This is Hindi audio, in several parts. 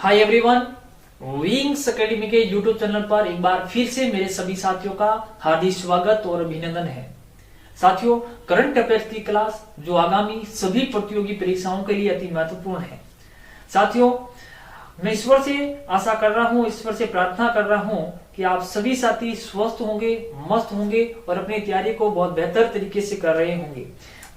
हाय एवरीवन, विंग्स एकेडमी के यूट्यूब चैनल पर एक बार फिर से मेरे सभी साथियों का हार्दिक स्वागत और अभिनंदन है। साथियों, करंट अफेयर्स की क्लास जो आगामी सभी प्रतियोगी परीक्षाओं के लिए अति महत्वपूर्ण है। साथियों, मैं ईश्वर से आशा कर रहा हूँ, ईश्वर से प्रार्थना कर रहा हूँ कि आप सभी साथी स्वस्थ होंगे, मस्त होंगे और अपनी तैयारी को बहुत बेहतर तरीके से कर रहे होंगे।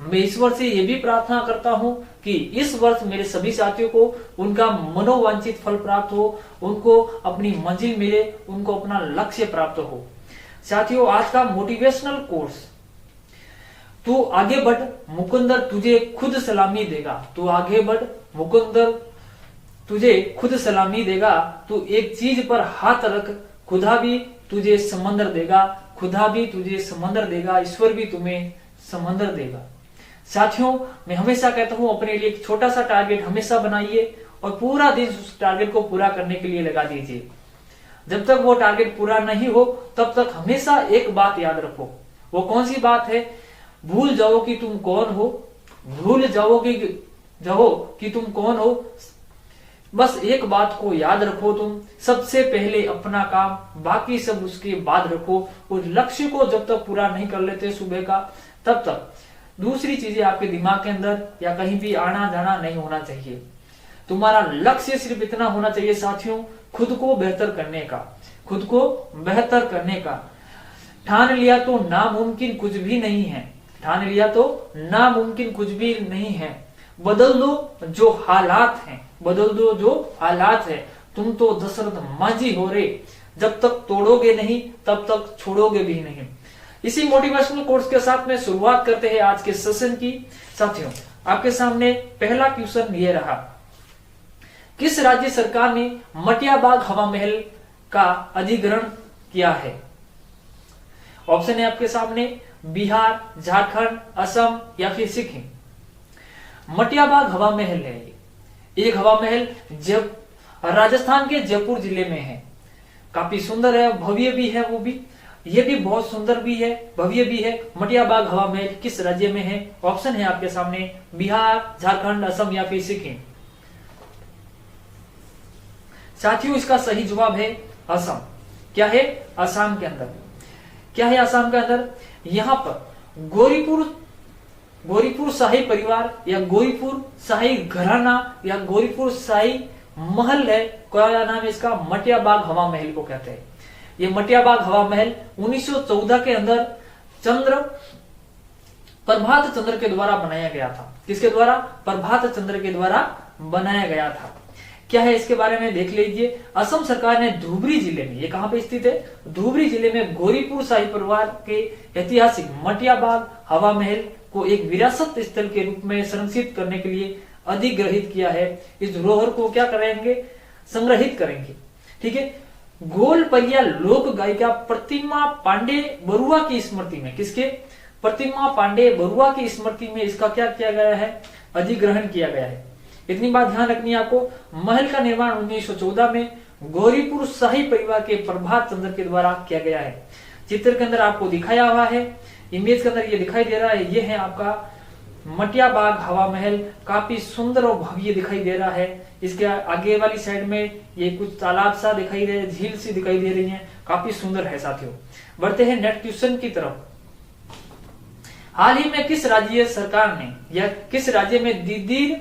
मैं ईश्वर से ये भी प्रार्थना करता हूँ कि इस वर्ष मेरे सभी साथियों को उनका मनोवांछित फल प्राप्त हो, उनको अपनी मंजिल मिले, उनको अपना लक्ष्य प्राप्त हो। साथियों, आज का मोटिवेशनल कोर्स, तू आगे बढ़ मुकुंदर तुझे खुद सलामी देगा। तू आगे बढ़ मुकुंदर तुझे खुद सलामी देगा। तू एक चीज पर हाथ रख, खुदा भी तुझे समंदर देगा। खुदा भी तुझे समंदर देगा, ईश्वर भी तुम्हें समंदर देगा। साथियों, मैं हमेशा कहता हूं, अपने लिए एक छोटा सा टारगेट हमेशा बनाइए और पूरा दिन उस टारगेट को पूरा करने के लिए लगा दीजिए। जब तक वो टारगेट पूरा नहीं हो तब तक हमेशा एक बात याद रखो। वो कौन सी बात है? भूल जाओ कि तुम कौन हो, भूल जाओगे कि तुम कौन हो। बस एक बात को याद रखो, तुम सबसे पहले अपना काम, बाकी सब उसके बाद रखो। उस लक्ष्य को जब तक पूरा नहीं कर लेते सुबह का, तब तक दूसरी चीजें आपके दिमाग के अंदर या कहीं भी आना जाना नहीं होना चाहिए। तुम्हारा लक्ष्य सिर्फ इतना होना चाहिए साथियों, खुद को बेहतर करने का, खुद को बेहतर करने का। ठान लिया तो नामुमकिन कुछ भी नहीं है, ठान लिया तो नामुमकिन कुछ भी नहीं है। बदल दो जो हालात हैं, बदल दो जो हालात है। तुम तो दशरथ मांझी हो रे, जब तक तोड़ोगे नहीं तब तक छोड़ोगे भी नहीं। इसी मोटिवेशनल कोर्स के साथ में शुरुआत करते हैं आज के सेशन की। साथियों, आपके सामने पहला क्वेश्चन ये रहा, किस राज्य सरकार ने मटियाबाग हवा महल का अधिग्रहण किया है? ऑप्शन है आपके सामने बिहार, झारखंड, असम या फिर सिक्किम। मटियाबाग हवा महल है एक हवा महल जब राजस्थान के जयपुर जिले में है। काफी सुंदर है, भव्य भी है, वो भी ये भी बहुत सुंदर भी है, भव्य भी है। मटियाबाग हवा महल किस राज्य में है? ऑप्शन है आपके सामने बिहार, झारखंड, असम या फिर सिक्किम। साथियों, इसका सही जवाब है असम। क्या है? असम के अंदर क्या है? असम के अंदर यहां पर गौरीपुर शाही परिवार या गौरीपुर शाही घराना या गौरीपुर शाही महल है। क्या नाम है इसका? मटियाबाग हवा महल को कहते हैं। ये मटियाबाग हवा महल 1914 के अंदर प्रभात चंद्र के द्वारा बनाया गया था। किसके द्वारा? प्रभात चंद्र के द्वारा बनाया गया था। क्या है इसके बारे में देख लीजिए। असम सरकार ने धुबरी जिले में, ये कहां पे स्थित है? धुबरी जिले में गौरीपुर शाही परिवार के ऐतिहासिक मटियाबाग हवा महल को एक विरासत स्थल के रूप में संरक्षित करने के लिए अधिग्रहित किया है। इस धरोहर को क्या करेंगे? संग्रहित करेंगे। ठीक है। गोलपरिया लोक गायिका प्रतिमा पांडे बरुआ की स्मृति में, किसके? प्रतिमा पांडे बरुआ की स्मृति में इसका क्या किया गया है? अधिग्रहण किया गया है। इतनी बात ध्यान रखनी है आपको। महल का निर्माण 1914 में गौरीपुर शाही परिवार के प्रभात चंद्र के द्वारा किया गया है। चित्र के अंदर आपको दिखाया हुआ है, इमेज के अंदर ये दिखाई दे रहा है, ये है आपका मटियाबाग हवा महल। काफी सुंदर और भव्य दिखाई दे रहा है। इसके आगे वाली साइड में ये कुछ तालाब सा दिखाई दे, झील सी दिखाई दे रही है, काफी सुंदर है साथियों। बढ़ते हैं नेक्स्ट क्वेश्चन की तरफ। हाल ही में किस राज्य सरकार ने या किस राज्य में दीदी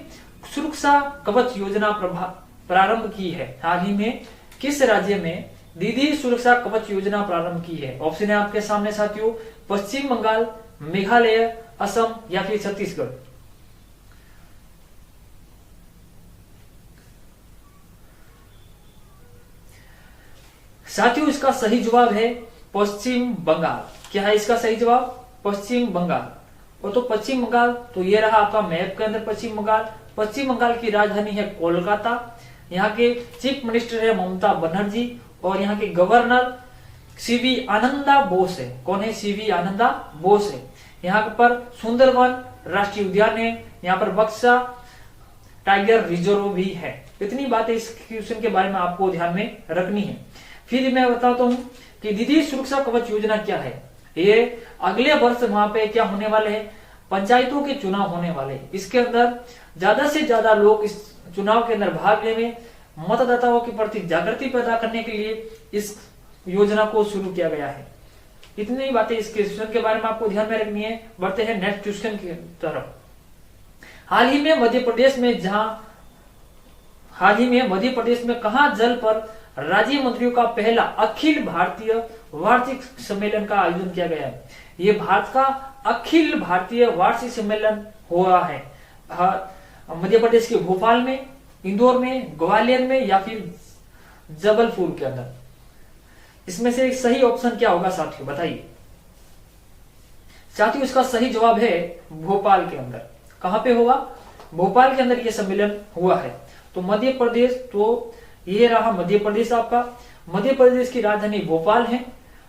सुरक्षा कवच योजना प्रारंभ की है? हाल ही में किस राज्य में दीदी सुरक्षा कवच योजना प्रारंभ की है? ऑप्शन है आपके सामने साथियों पश्चिम बंगाल, मेघालय, असम या फिर छत्तीसगढ़। साथियों, इसका सही जवाब है पश्चिम बंगाल। क्या है इसका सही जवाब? पश्चिम बंगाल। और तो पश्चिम बंगाल तो ये रहा आपका मैप के अंदर पश्चिम बंगाल। पश्चिम बंगाल की राजधानी है कोलकाता। यहाँ के चीफ मिनिस्टर है ममता बनर्जी और यहाँ के गवर्नर सीवी आनंदा बोस है। कौन है? सीवी आनंदा बोस है। यहाँ पर सुंदरवन राष्ट्रीय उद्यान है, यहाँ पर बक्सा टाइगर रिजर्व भी है। इतनी बातें इस क्वेश्चन के बारे में आपको ध्यान में रखनी है। फिर मैं बताता हूँ कि दीदी सुरक्षा कवच योजना क्या है। ये अगले वर्ष वहां पे क्या होने वाले हैं? पंचायतों के चुनाव होने वाले। इसके अंदर ज्यादा से ज्यादा लोग इस चुनाव के अंदर भाग लेने मतदाताओं के प्रति जागृति पैदा करने के लिए इस योजना को शुरू किया गया है। इतनी बातें इस क्वेश्चन के बारे में आपको ध्यान में रखनी है। बढ़ते हैं नेक्स्ट क्वेश्चन की तरफ। हाल ही में मध्य प्रदेश में कहां जल पर राज्य मंत्रियों का पहला अखिल भारतीय वार्षिक सम्मेलन का आयोजन किया गया है। ये भारत का अखिल भारतीय वार्षिक सम्मेलन हुआ है मध्य प्रदेश के भोपाल में, इंदौर में, ग्वालियर में या फिर जबलपुर के अंदर। इसमें से सही ऑप्शन क्या होगा साथियों, बताइए। साथियों इसका सही जवाब है भोपाल के अंदर। कहां पे होगा? भोपाल के अंदर यह सम्मेलन हुआ है। तो मध्य प्रदेश, तो ये रहा मध्य प्रदेश आपका। मध्य प्रदेश की राजधानी भोपाल है।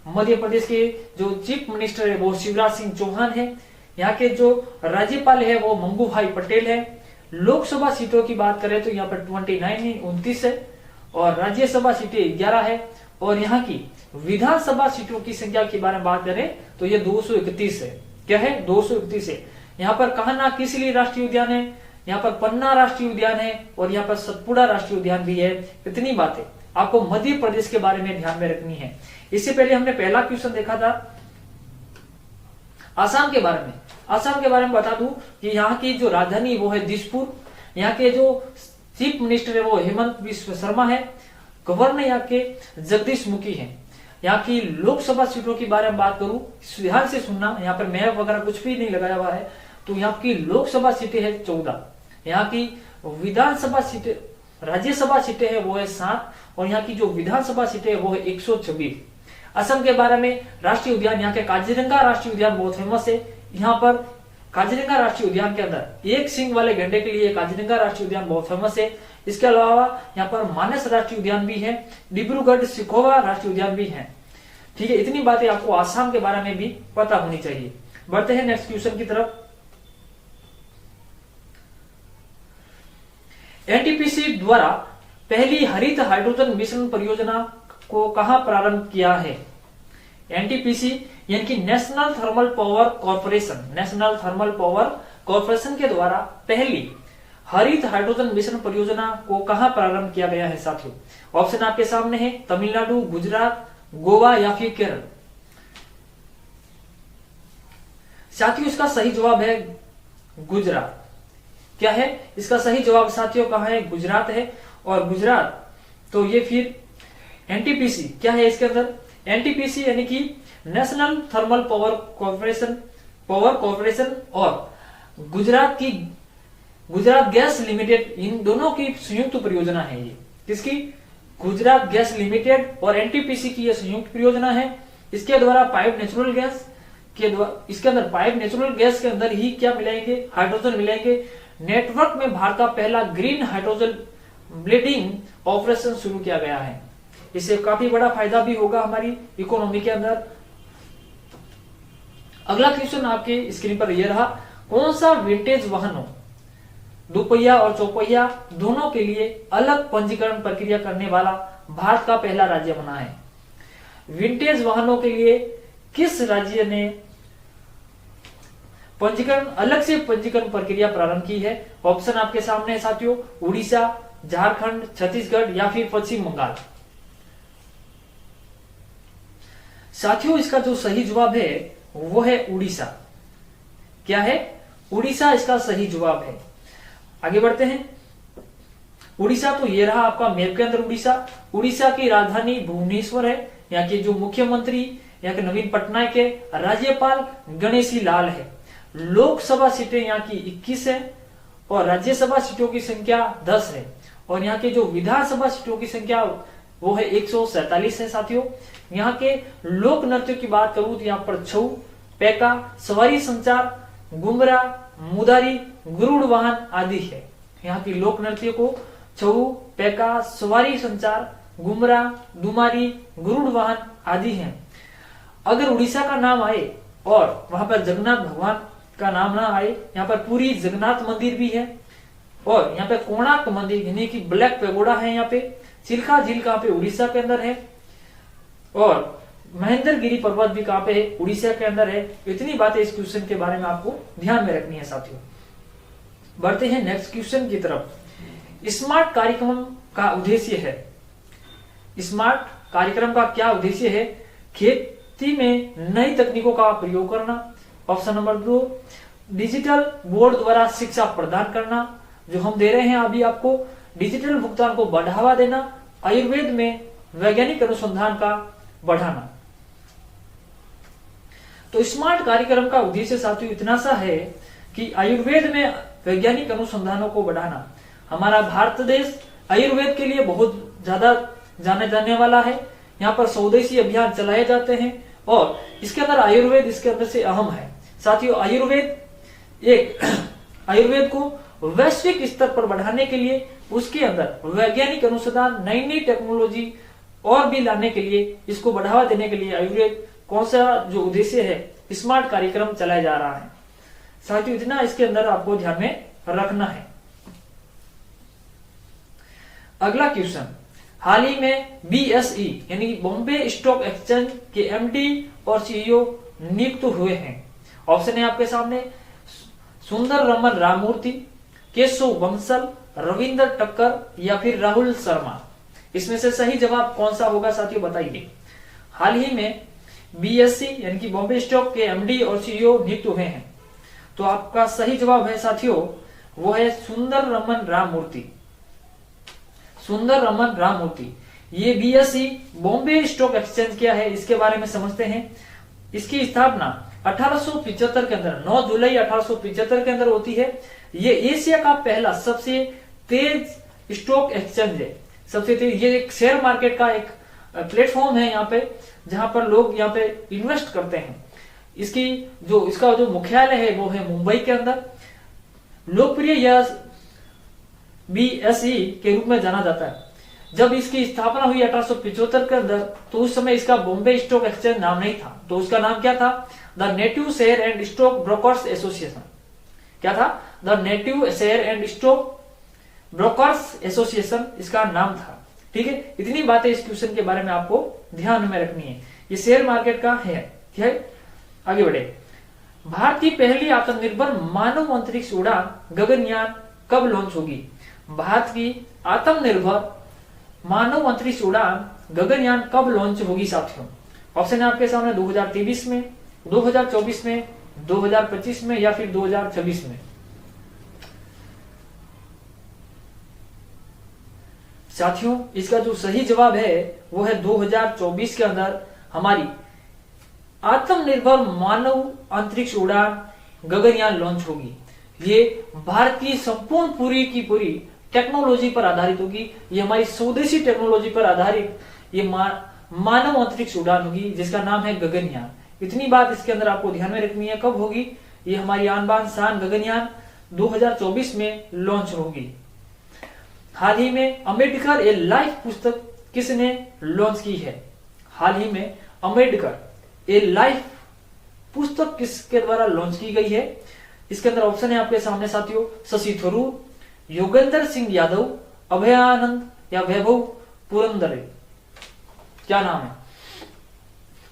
मध्य प्रदेश के जो चीफ मिनिस्टर है वो शिवराज सिंह चौहान है। यहाँ के जो राज्यपाल है वो मंगू भाई पटेल है। लोकसभा सीटों की बात करें तो यहाँ पर 29 है और राज्यसभा सीटें 11 है। और यहाँ की विधानसभा सीटों की संख्या के बारे में बात करें तो ये 231 है। क्या है? 231 है। यहाँ पर कान्हा किसली राष्ट्रीय उद्यान है, यहाँ पर पन्ना राष्ट्रीय उद्यान है और यहाँ पर सतपुड़ा राष्ट्रीय उद्यान भी है। इतनी बातें आपको मध्य प्रदेश के बारे में ध्यान में रखनी है। इससे पहले हमने पहला क्वेश्चन देखा था आसाम के बारे में। आसाम के बारे में बता दूं कि यहाँ की जो राजधानी वो है दिसपुर। यहाँ के जो चीफ मिनिस्टर है वो हेमंत बिस्व शर्मा है। गवर्नर यहाँ के जगदीश मुखी हैं। यहाँ की लोकसभा सीटों के बारे में बात करूं, ध्यान से सुनना, यहाँ पर मैप वगैरह कुछ भी नहीं लगाया हुआ है। तो यहाँ की लोकसभा सीटें है 14, यहाँ की विधानसभा सीटें, राज्यसभा सीटें है वो है 7 और यहाँ की जो विधानसभा सीटें है वो है 126। असम के बारे में राष्ट्रीय उद्यान, यहाँ के काजीरंगा राष्ट्रीय उद्यान बहुत फेमस है। यहाँ पर काजीरंगा राष्ट्रीय उद्यान के अंदर एक सींग वाले गैंडे के लिए काजीरंगा राष्ट्रीय उद्यान बहुत फेमस है। इसके अलावा यहाँ पर मानस राष्ट्रीय उद्यान भी है, डिब्रूगढ़ सिखोवा राष्ट्रीय उद्यान भी है। ठीक है, इतनी बातें आपको आसाम के बारे में भी पता होनी चाहिए। बढ़ते हैं नेक्स्ट क्वेश्चन की तरफ। एनटीपीसी द्वारा पहली हरित हाइड्रोजन मिशन परियोजना को कहां प्रारंभ किया है? एनटीपीसी यानी कि national thermal power corporation, national thermal power corporation के द्वारा पहली हरित हाइड्रोजन मिशन परियोजना को कहां प्रारंभ किया गया है साथियों? ऑप्शन आपके सामने है, तमिलनाडु, गुजरात, गोवा या फिर केरल। साथियों इसका सही जवाब है गुजरात। क्या है इसका सही जवाब साथियों? कहां है? गुजरात है। और गुजरात तो ये फिर एनटीपीसी क्या है इसके अंदर? एनटीपीसी यानी कि नेशनल थर्मल पावर कॉर्पोरेशन और गुजरात गैस लिमिटेड, इन दोनों की संयुक्त परियोजना है ये। किसकी? गुजरात गैस लिमिटेड और एनटीपीसी की यह संयुक्त परियोजना है। इसके द्वारा पाइप नेचुरल गैस के द्वारा, इसके अंदर पाइप नेचुरल गैस के अंदर ही क्या मिलाएंगे? हाइड्रोजन मिलाएंगे। नेटवर्क में भारत का पहला ग्रीन हाइड्रोजन ब्लेडिंग ऑपरेशन शुरू किया गया है। इससे काफी बड़ा फायदा भी होगा हमारी इकोनॉमी के अंदर। अगला क्वेश्चन आपके स्क्रीन पर यह रहा, कौन सा विंटेज वाहनों, दुपहिया और चौपहिया दोनों के लिए अलग पंजीकरण प्रक्रिया करने वाला भारत का पहला राज्य बना है? विंटेज वाहनों के लिए किस राज्य ने पंजीकरण, अलग से पंजीकरण प्रक्रिया प्रारंभ की है? ऑप्शन आपके सामने है साथियों, उड़ीसा, झारखंड, छत्तीसगढ़ या फिर पश्चिम बंगाल। साथियों इसका जो सही जवाब है वो है उड़ीसा। क्या है? उड़ीसा इसका सही जवाब है। आगे बढ़ते हैं। उड़ीसा तो ये रहा आपका मैप के अंदर उड़ीसा। उड़ीसा की राजधानी भुवनेश्वर है। यहाँ के जो मुख्यमंत्री यहाँ के नवीन पटनायक है, राज्यपाल गणेशी लाल है। लोकसभा सीटें यहाँ की 21 है और राज्यसभा सीटों की संख्या 10 है और यहाँ के जो विधानसभा सीटों की संख्या वो है 147 है साथियों। यहाँ के लोक नृत्य की बात करूं तो यहाँ पर छऊ, पैका, सवारी संचार, गुमरा, मुदारी, गरुड़ वाहन आदि है। यहाँ की लोक नृत्य को छऊ, पैका, सवारी संचार, गुमरा, दुमारी, गरुड़ वाहन आदि हैं। अगर उड़ीसा का नाम आए और वहां पर जगन्नाथ भगवान का नाम ना आए, यहाँ पर पूरी जगन्नाथ मंदिर भी है और यहाँ पे कोणार्क मंदिर यानी कि ब्लैक पेगोडा है। यहाँ पे चिल्का झील कहाँ पे? उड़ीसा के अंदर है और महेंद्रगिरी पर्वत भी कहाँ पे है? उड़ीसा के अंदर है। इतनी बातें इस क्वेश्चन के बारे में आपको ध्यान में रखनी है साथियों। बढ़ते हैं नेक्स्ट क्वेश्चन की तरफ। स्मार्ट कार्यक्रम का उद्देश्य है। स्मार्ट कार्यक्रम का क्या उद्देश्य है? खेती में नई तकनीकों का प्रयोग करना। ऑप्शन नंबर 2, डिजिटल बोर्ड द्वारा शिक्षा प्रदान करना, जो हम दे रहे हैं अभी आपको। डिजिटल भुगतान को बढ़ावा देना। आयुर्वेद में वैज्ञानिक अनुसंधान का बढ़ाना। तो स्मार्ट कार्यक्रम का उद्देश्य साथियों इतना सा है कि आयुर्वेद में वैज्ञानिक अनुसंधानों को बढ़ाना। हमारा भारत देश आयुर्वेद के लिए बहुत ज्यादा जाने जाने वाला है। यहाँ पर स्वदेशी अभियान चलाए जाते हैं और इसके अंदर आयुर्वेद इसके अंदर से अहम है। साथियों आयुर्वेद को वैश्विक स्तर पर बढ़ाने के लिए उसके अंदर वैज्ञानिक अनुसंधान, नई नई टेक्नोलॉजी और भी लाने के लिए, इसको बढ़ावा देने के लिए आयुर्वेद कौन सा जो उद्देश्य है स्मार्ट कार्यक्रम चलाया जा रहा है। साथियों इतना इसके अंदर आपको ध्यान में रखना है। अगला क्वेश्चन, हाल ही में BSE यानी बॉम्बे स्टॉक एक्सचेंज के MD और CEO नियुक्त हुए हैं। ऑप्शन है आपके सामने, सुंदर रमन राममूर्ति, केशव बंसल, रविंद्र टक्कर या फिर राहुल शर्मा। इसमें से सही जवाब कौन सा होगा साथियों बताइए। हाल ही में BSE यानी कि बॉम्बे स्टॉक के MD और CEO नियुक्त हुए हैं, तो आपका सही जवाब है साथियों वो है सुंदर रमन राममूर्ति। सुंदर रमन राममूर्ति। ये BSE बॉम्बे स्टॉक एक्सचेंज क्या है इसके बारे में समझते हैं। इसकी स्थापना 1875 के अंदर 9 जुलाई 1875 के अंदर होती है। ये एशिया का पहला सबसे तेज स्टॉक एक्सचेंज है। सबसे तेज, ये एक शेयर मार्केट का एक प्लेटफॉर्म है यहाँ पे, जहां पर लोग यहाँ पे इन्वेस्ट करते हैं। इसका जो मुख्यालय है वो है मुंबई के अंदर। लोकप्रिय यह BSE के रूप में जाना जाता है। जब इसकी स्थापना हुई 1875 के अंदर, तो उस समय इसका बॉम्बे स्टॉक एक्सचेंज नाम नहीं था, तो उसका नाम क्या था? The native share and stock brokers association. क्या था? The native share and stock brokers association इसका नाम था। ठीक है, इतनी बातें इस क्वेश्चन के बारे में आपको ध्यान में रखनी है। ये शेयर मार्केट का है। ठीक है, आगे बढ़े। भारत की पहली आत्मनिर्भर मानव अंतरिक्ष उड़ान गगनयान कब लॉन्च होगी? भारत की आत्मनिर्भर मानव अंतरिक्ष उड़ान गगनयान कब लॉन्च होगी साथियों? ऑप्शन है आपके सामने 2023 में, 2024 में, 2025 में या फिर 2026 में। साथियों इसका जो सही जवाब है वो है 2024 के अंदर हमारी आत्मनिर्भर मानव अंतरिक्ष उड़ान गगनयान लॉन्च होगी। ये भारत की संपूर्ण पूरी की पूरी टेक्नोलॉजी पर आधारित होगी। ये हमारी स्वदेशी टेक्नोलॉजी पर आधारित ये मानव अंतरिक्ष उड़ान होगी, जिसका नाम है गगनयान। इतनी बात इसके अंदर आपको ध्यान में रखनी है। कब होगी? ये हमारी आन बान शान गगनयान 2024 में लॉन्च होगी। हाल ही में अम्बेडकर ए लाइफ पुस्तक किसने लॉन्च की है? हाल ही में अम्बेडकर ए लाइफ पुस्तक किसके द्वारा लॉन्च की गई है? इसके अंदर ऑप्शन है आपके सामने साथियों, शशि थरूर, योगेंद्र सिंह यादव, अभयानंद या वैभव पुरंदरे। क्या नाम है?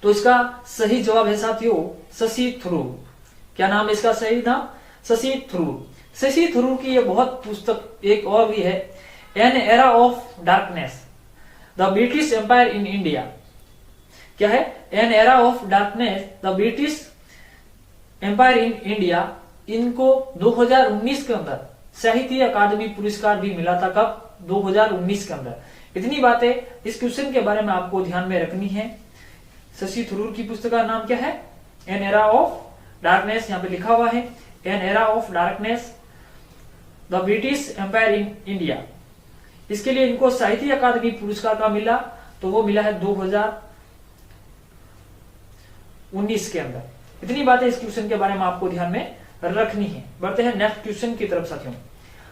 तो इसका सही जवाब है साथियों शशि थरूर। क्या नाम है इसका सही नाम? शशि थरूर। शशि थरूर की यह बहुत पुस्तक एक और भी है, an era of darkness, the British empire in India. क्या है? An era of darkness, the British empire in India. इनको 2019 के अंदर साहित्य अकादमी पुरस्कार भी मिला था। कब? 2019 के अंदर। इतनी बातें इस क्वेश्चन के बारे में आपको ध्यान में रखनी है। शशि थरूर की पुस्तक का नाम क्या है? An era of darkness. यहाँ पे लिखा हुआ है an era of darkness, the British empire in India. इसके लिए इनको साहित्य अकादमी पुरस्कार का मिला, तो वो मिला है 2019 के अंदर। इतनी बातें इस क्वेश्चन के बारे में आपको ध्यान में रखनी है। बढ़ते हैं नेक्स्ट क्वेश्चन की तरफ साथियों।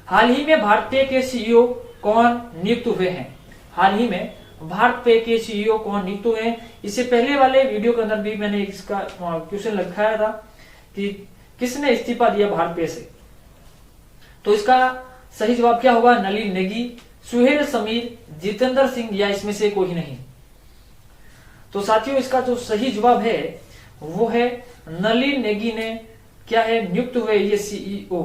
हाल ही में भारत पे के CEO कौन नियुक्त हुए हैं? हाल ही में भारत पे के CEO कौन नियुक्त हुए हैं? इससे पहले वाले वीडियो के अंदर भी मैंने इसका क्वेश्चन लिखाया था कि किसने इस्तीफा दिया भारत पे से। तो इसका सही जवाब क्या होगा? नलिन नेगी, सुहेल समीर, जितेंद्र सिंह या इसमें से कोई नहीं। तो साथियों इसका जो सही जवाब है वो है नलिन नेगी ने क्या है नियुक्त हुए ये CEO।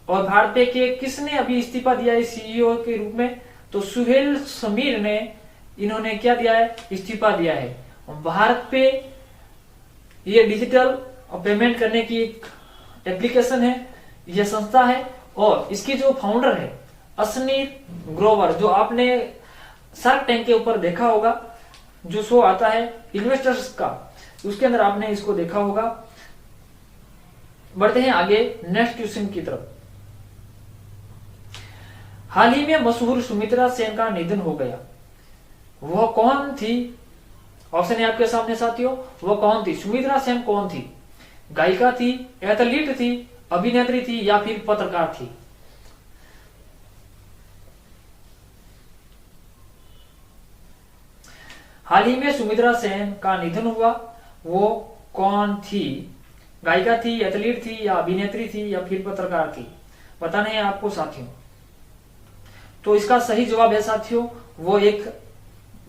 और भारत पे के किसने अभी इस्तीफा दिया है सीईओ के रूप में? तो सुहेल समीर ने इन्होंने क्या दिया है? इस्तीफा दिया है। भारत पे ये डिजिटल पेमेंट करने की एक एप्लीकेशन है, यह संस्था है, और इसकी जो फाउंडर है असनीर ग्रोवर, जो आपने शार्क टैंक के ऊपर देखा होगा, जो शो आता है इन्वेस्टर्स का, उसके अंदर आपने इसको देखा होगा। बढ़ते हैं आगे नेक्स्ट क्वेश्चन की तरफ। हाल ही में मशहूर सुमित्रा सेन का निधन हो गया, वह कौन थी? ऑप्शन है आपके सामने साथियों, वह कौन थी? सुमित्रा सेन कौन थी? गायिका थी, एथलीट थी, अभिनेत्री थी या फिर पत्रकार थी? हाल ही में सुमित्रा सेन का निधन हुआ, वो कौन थी? गायिका थी, एथलीट थी या अभिनेत्री थी या फिर पत्रकार थी? बताना है आपको साथियों। तो इसका सही जवाब है साथियों, वो एक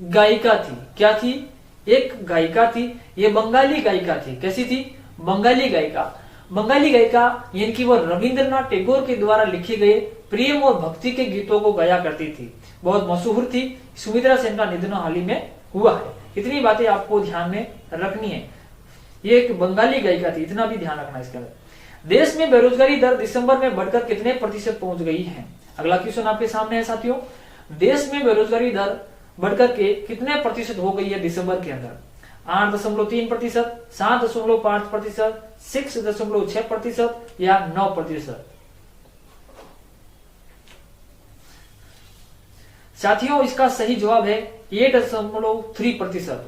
गायिका थी। क्या थी? एक गायिका थी। ये बंगाली गायिका थी। कैसी थी? बंगाली गायिका। बंगाली गायिका यानी कि वो रविंद्रनाथ टैगोर के द्वारा लिखे गए प्रेम और भक्ति के गीतों को गाया करती थी, बहुत मशहूर थी। सुमित्रा सेन का निधन हाल ही में हुआ है। इतनी बातें आपको ध्यान में रखनी है। ये एक बंगाली गायिका थी, इतना भी ध्यान रखना इसके अंदर। देश में बेरोजगारी दर दिसंबर में बढ़कर कितने प्रतिशत पहुंच गई है? अगला क्वेश्चन आपके सामने है साथियों। देश में बेरोजगारी दर बढ़कर के कितने प्रतिशत हो गई है दिसंबर के अंदर? 8.3%, 7.5%, 6.6% या 9%? साथियों इसका सही जवाब है 8.3%।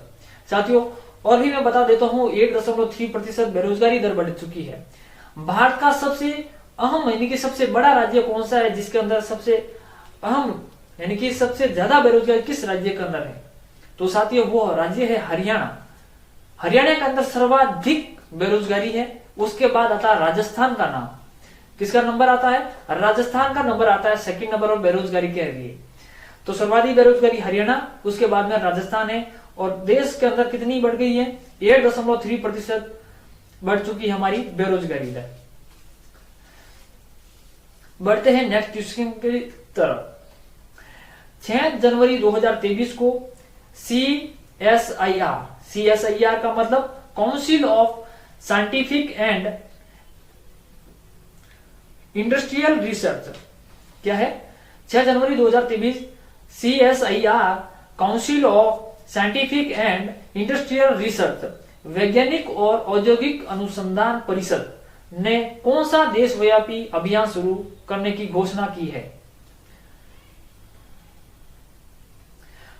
साथियों और भी मैं बता देता हूं, 8.3% बेरोजगारी दर बढ़ चुकी है। भारत का सबसे अहम यानी कि सबसे बड़ा राज्य कौन सा है जिसके अंदर सबसे अहम यानी कि सबसे ज्यादा बेरोजगारी किस राज्य के अंदर है? तो साथियों वो राज्य है हरियाणा। हरियाणा के अंदर सर्वाधिक बेरोजगारी है। उसके बाद आता है राजस्थान का नाम। किसका नंबर आता है? राजस्थान का नंबर आता है सेकंड नंबर ऑफ बेरोजगारी के लिए। तो सर्वाधिक बेरोजगारी हरियाणा, उसके बाद में राजस्थान है। और देश के अंदर कितनी बढ़ गई है? 8.3% बढ़ चुकी है हमारी बेरोजगारी दर। बढ़ते हैं नेक्स्ट क्वेश्चन की तरफ। 6 जनवरी 2023 को CSIR का मतलब council of scientific and industrial research क्या है? 6 जनवरी 2023 CSIR council of scientific and industrial research वैज्ञानिक और औद्योगिक अनुसंधान परिषद ने कौन सा देशव्यापी अभियान शुरू करने की घोषणा की है?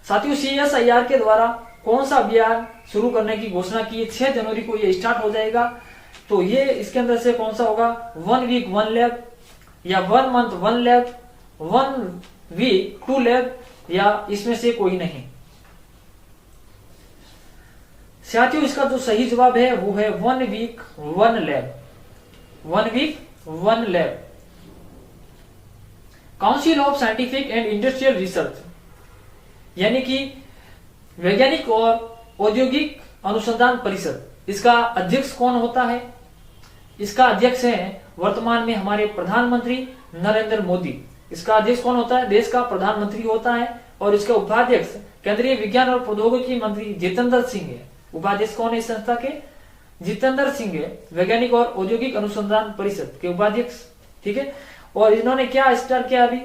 साथियों CSIR के द्वारा कौन सा अभियान शुरू करने की घोषणा की है? 6 जनवरी को ये स्टार्ट हो जाएगा। तो ये इसके अंदर से कौन सा होगा? 1 वीक 1 लैब या 1 मंथ 1 लैब, 1 वीक 2 लैब या इसमें से कोई नहीं? साथियों इसका जो सही जवाब है वो है 1 week 1 lab. 1 week 1 lab. Council of scientific and industrial research यानी कि वैज्ञानिक और औद्योगिक अनुसंधान परिषद, इसका अध्यक्ष कौन होता है? इसका अध्यक्ष है वर्तमान में हमारे प्रधानमंत्री नरेंद्र मोदी। इसका अध्यक्ष कौन होता है? देश का प्रधानमंत्री होता है। और इसका उपाध्यक्ष केंद्रीय विज्ञान और प्रौद्योगिकी मंत्री जितेंद्र सिंह है। उपाध्यक्ष कौन है इस संस्था के? जितेंद्र सिंह है, वैज्ञानिक और औद्योगिक अनुसंधान परिषद के उपाध्यक्ष। ठीक है। और इन्होंने क्या स्टार्ट किया अभी?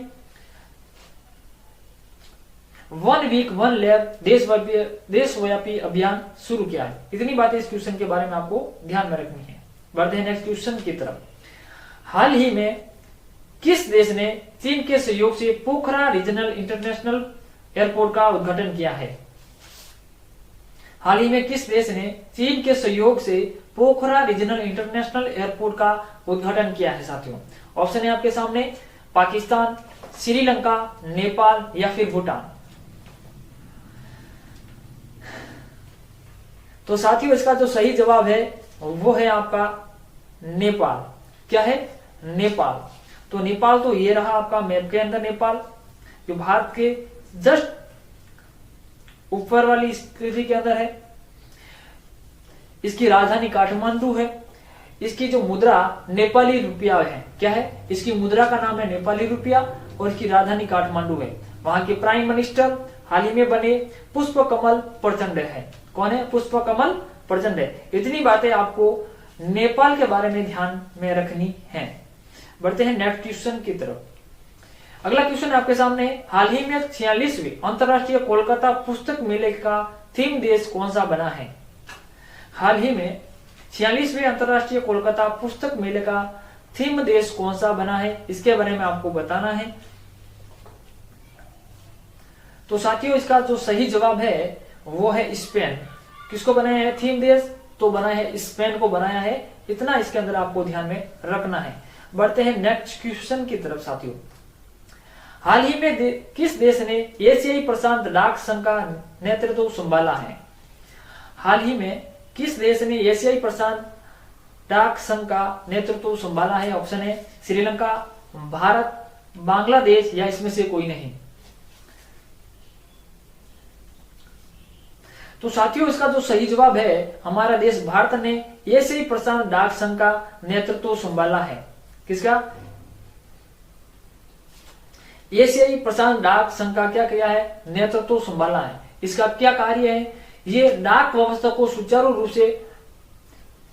1 वीक 1 लैब देशव्यापी अभियान शुरू किया है। इतनी बातें इस क्वेश्चन के बारे में आपको ध्यान में रखनी है। बढ़ते हैं नेक्स्ट क्वेश्चन की तरफ। हाल ही में किस देश ने चीन के सहयोग से पोखरा रीजनल इंटरनेशनल एयरपोर्ट का उद्घाटन किया है? हाल ही में किस देश ने चीन के सहयोग से पोखरा रीजनल इंटरनेशनल एयरपोर्ट का उद्घाटन किया है साथियों? ऑप्शन है आपके सामने, पाकिस्तान, श्रीलंका, नेपाल या फिर भूटान। तो साथियों इसका जो सही जवाब है वो है आपका नेपाल। क्या है? नेपाल। तो नेपाल तो ये रहा आपका मैप के अंदर नेपाल, जो भारत के जस्ट ऊपर वाली स्थिति के अंदर है। इसकी राजधानी काठमांडू है। इसकी जो मुद्रा नेपाली रुपया है, क्या है, इसकी मुद्रा का नाम है नेपाली रुपया और इसकी राजधानी काठमांडू है। वहां के प्राइम मिनिस्टर हाल ही में बने पुष्प कमल प्रचंड है। कौन है? पुष्प कमल प्रचंड है। इतनी बातें आपको नेपाल के बारे में ध्यान में रखनी है। बढ़ते हैं नेक्स्ट क्वेश्चन की तरफ। अगला क्वेश्चन आपके सामने है, हाल ही में 46वें अंतरराष्ट्रीय कोलकाता पुस्तक मेले का थीम देश कौन सा बना है? हाल ही में 46वें अंतरराष्ट्रीय कोलकाता पुस्तक मेले का थीम देश कौन सा बना है, इसके बारे में आपको बताना है। तो साथियों, इसका जो सही जवाब है वो है स्पेन। किसको बनाया है थीम देश? तो बना है स्पेन को बनाया है। इतना इसके अंदर आपको ध्यान में रखना है। बढ़ते हैं नेक्स्ट क्वेश्चन की तरफ साथियों। हाल ही में किस देश ने एशियाई प्रशांत डाक संघ का नेतृत्व संभाला है? हाल ही में किस देश ने एशियाई प्रशांत डाक संघ का नेतृत्व संभाला है? ऑप्शन है श्रीलंका, भारत, बांग्लादेश या इसमें से कोई नहीं। तो साथियों, इसका जो सही जवाब है, हमारा देश भारत ने एशियाई प्रशांत डाक संघ का नेतृत्व संभाला है। किसका? एशियाई प्रशांत डाक संघ का क्या किया है? नेतृत्व संभाला है। इसका क्या कार्य है? ये डाक व्यवस्था को सुचारू रूप से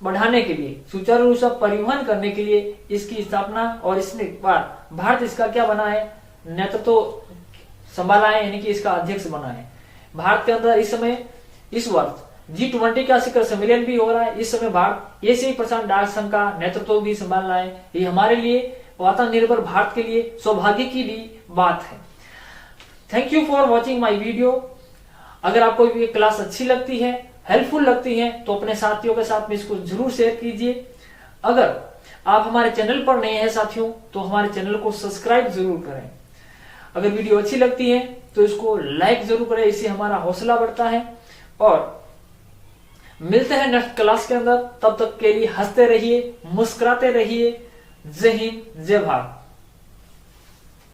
बढ़ाने के लिए, सुचारू रूप से परिवहन करने के लिए इसकी स्थापना और इसने बार भारत इसका क्या बना है? नेतृत्व संभाला है, यानी कि इसका अध्यक्ष बना है। भारत के अंदर इस समय इस वर्ष G20 का शिखर सम्मेलन भी हो रहा है। इस समय भारत एशियाई प्रशांत डाक संघ का नेतृत्व भी संभाल रहा है। ये हमारे लिए, आत्मनिर्भर भारत के लिए सौभाग्य की भी बात है। Thank you for watching my video. अगर आपको ये क्लास अच्छी लगती है, हेल्पफुल लगती है, तो अपने साथियों के साथ में इसको जरूर शेयर कीजिए। अगर आप हमारे चैनल पर नए हैं साथियों, तो हमारे चैनल को सब्सक्राइब जरूर करें। अगर वीडियो अच्छी लगती है तो इसको लाइक जरूर करें, इससे हमारा हौसला बढ़ता है। और मिलते हैं नेक्स्ट क्लास के अंदर। तब तक के लिए हंसते रहिए, मुस्कुराते रहिए। जय हिंद, जय भारत।